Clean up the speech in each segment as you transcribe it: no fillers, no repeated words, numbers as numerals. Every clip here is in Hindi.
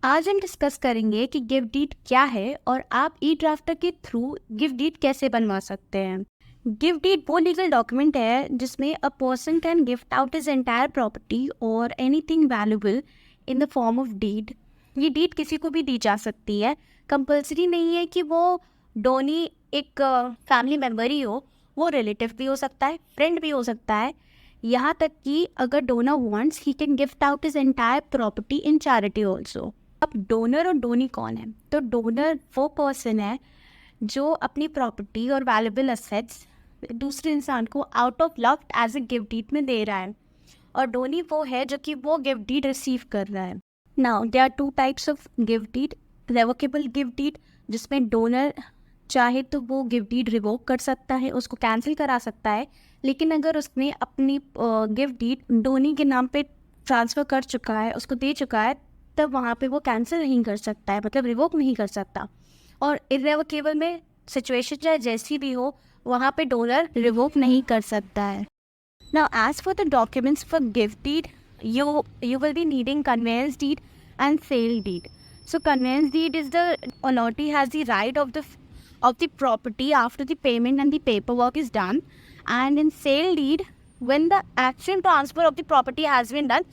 आज हम डिस्कस करेंगे कि गिफ्ट डीड क्या है और आप ई ड्राफ्टर के थ्रू गिफ्ट डीड कैसे बनवा सकते हैं। गिफ्ट डीड वो लीगल डॉक्यूमेंट है जिसमें a person can gift out his entire property और anything valuable in the form of deed. ये डीड किसी को भी दी जा सकती है, कंपल्सरी नहीं है कि वो डोनी एक फैमिली मेम्बर ही हो, वो रिलेटिव भी हो सकता है, फ्रेंड भी हो सकता है। यहाँ तक कि अगर donor wants he can gift out his entire property in charity also. अब डोनर और डोनी कौन है? तो डोनर वो पर्सन है जो अपनी प्रॉपर्टी और वैल्यूएबल असेट्स दूसरे इंसान को out of love as a gift deed में दे रहा है, और डोनी वो है जो कि वो गिफ्ट डीड रिसीव कर रहा है। Now there are two types of gift deed. Revocable gift deed, जिसमें डोनर चाहे तो वो गिफ्ट डीड रिवोक कर सकता है, उसको कैंसिल करा सकता है, लेकिन अगर उसने अपनी गिफ्ट डीड डोनी के नाम पे ट्रांसफ़र कर चुका है, उसको दे चुका है, तब वहाँ पे वो कैंसिल नहीं कर सकता है, मतलब रिवोक नहीं कर सकता। और इरेवोकेबल में सिचुएशन चाहे जैसी भी हो, वहाँ पे डोनर रिवोक नहीं कर सकता है। Now, as for the documents for gift deed, you will be needing conveyance deed and sale deed. So, conveyance deed is the annuity has the right of the property after the payment and the paperwork is done, and in sale deed, when the actual transfer of the property has been done.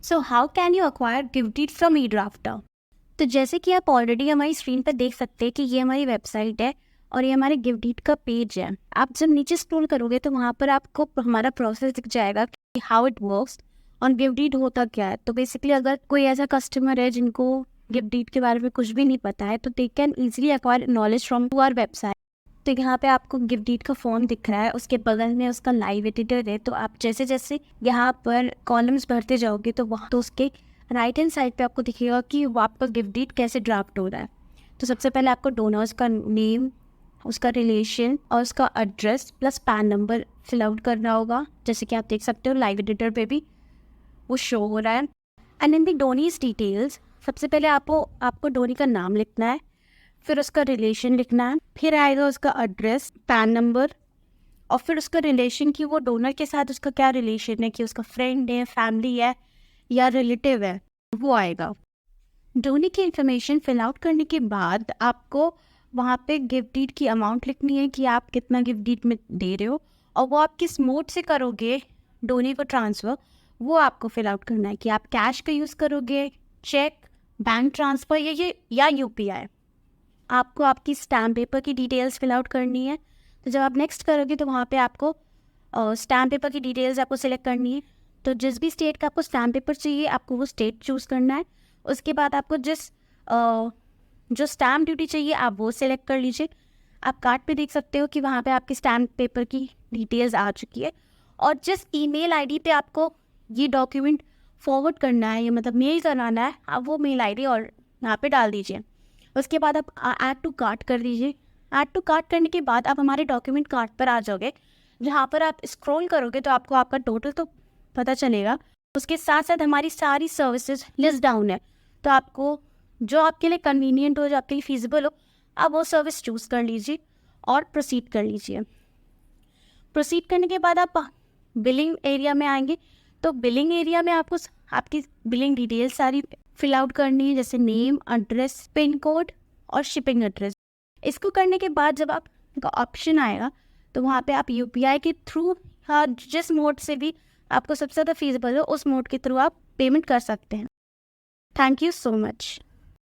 So, how can you acquire gift deed from eDrafter? तो जैसे कि आप ऑलरेडी हमारी स्क्रीन पर देख सकते हैं कि ये हमारी वेबसाइट है और ये हमारे गिफ्ट डीड का पेज है। आप जब नीचे स्क्रॉल करोगे तो वहाँ पर आपको हमारा प्रोसेस दिख जाएगा कि हाउ इट वर्क्स और गिफ्ट डीड होता क्या है। तो बेसिकली अगर कोई ऐसा कस्टमर है जिनको गिफ्ट डीड के बारे में कुछ भी नहीं पता है, तो they can easily acquire knowledge from to our website. तो यहाँ पे आपको गिफ्ट डीड का फॉर्म दिख रहा है, उसके बगल में उसका लाइव एडिटर है। तो आप जैसे जैसे यहाँ पर कॉलम्स भरते जाओगे तो वहाँ तो उसके राइट हैंड साइड पे आपको दिखेगा कि वो आपका गिफ्ट डीड कैसे ड्राफ्ट हो रहा है। तो सबसे पहले आपको डोनर्स का नेम, उसका रिलेशन और उसका address plus PAN number fill out करना होगा, जैसे कि आप देख सकते हो लाइव एडिटर पे भी वो शो हो रहा है। And in the donee's details, सबसे पहले आपको डोनी का नाम लिखना है, फिर उसका रिलेशन लिखना है, फिर आएगा उसका एड्रेस, पैन नंबर, और फिर उसका रिलेशन कि वो डोनर के साथ उसका क्या रिलेशन है, कि उसका फ्रेंड है, फैमिली है या रिलेटिव है, वो आएगा। डोनी की इन्फॉर्मेशन फिल आउट करने के बाद आपको वहाँ पे गिफ्ट डीड की अमाउंट लिखनी है कि आप कितना गिफ्ट डीड में दे रहे हो, और वो आप किस मोड से करोगे डोनी को ट्रांसफ़र, वो आपको फिल आउट करना है कि आप कैश का यूज़ करोगे, चेक, बैंक ट्रांसफ़र या यूपीआई। आपको आपकी स्टैम्प पेपर की डिटेल्स फिल आउट करनी है। तो जब आप नेक्स्ट करोगे तो वहाँ पे आपको स्टैम्प पेपर की डिटेल्स आपको सिलेक्ट करनी है। तो जिस भी स्टेट का आपको स्टैम्प पेपर चाहिए, आपको वो स्टेट चूज़ करना है। उसके बाद आपको जो स्टैम्प ड्यूटी चाहिए आप वो सिलेक्ट कर लीजिए। आप कार्ड पे देख सकते हो कि वहाँ पे आपकी स्टैम्प पेपर की डिटेल्स आ चुकी है, और जिस ईमेल आईडी पे आपको ये डॉक्यूमेंट फॉरवर्ड करना है, ये मतलब मेल कराना है, आप वो मेल आईडी और यहाँ पे डाल दीजिए। उसके बाद आप ऐड टू कार्ट कर दीजिए। ऐड टू कार्ट करने के बाद आप हमारे डॉक्यूमेंट कार्ट पर आ जाओगे, जहाँ पर आप स्क्रॉल करोगे तो आपको आपका टोटल तो पता चलेगा। उसके साथ साथ हमारी सारी सर्विसेज लिस्ट डाउन है, तो आपको जो आपके लिए कन्वीनियंट हो, जो आपके लिए फीजिबल हो, आप वो सर्विस चूज़ कर लीजिए और प्रोसीड कर लीजिए। प्रोसीड करने के बाद आप बिलिंग एरिया में आएंगे। तो बिलिंग एरिया में आपको आपकी बिलिंग डिटेल्स सारी फिल आउट करनी है, जैसे नेम, एड्रेस, पिन कोड और शिपिंग एड्रेस। इसको करने के बाद जब आपका ऑप्शन आएगा तो वहाँ पे आप यूपीआई के थ्रू या जिस मोड से भी आपको सबसे ज़्यादा फीजिबल हो उस मोड के थ्रू आप पेमेंट कर सकते हैं। Thank you so much.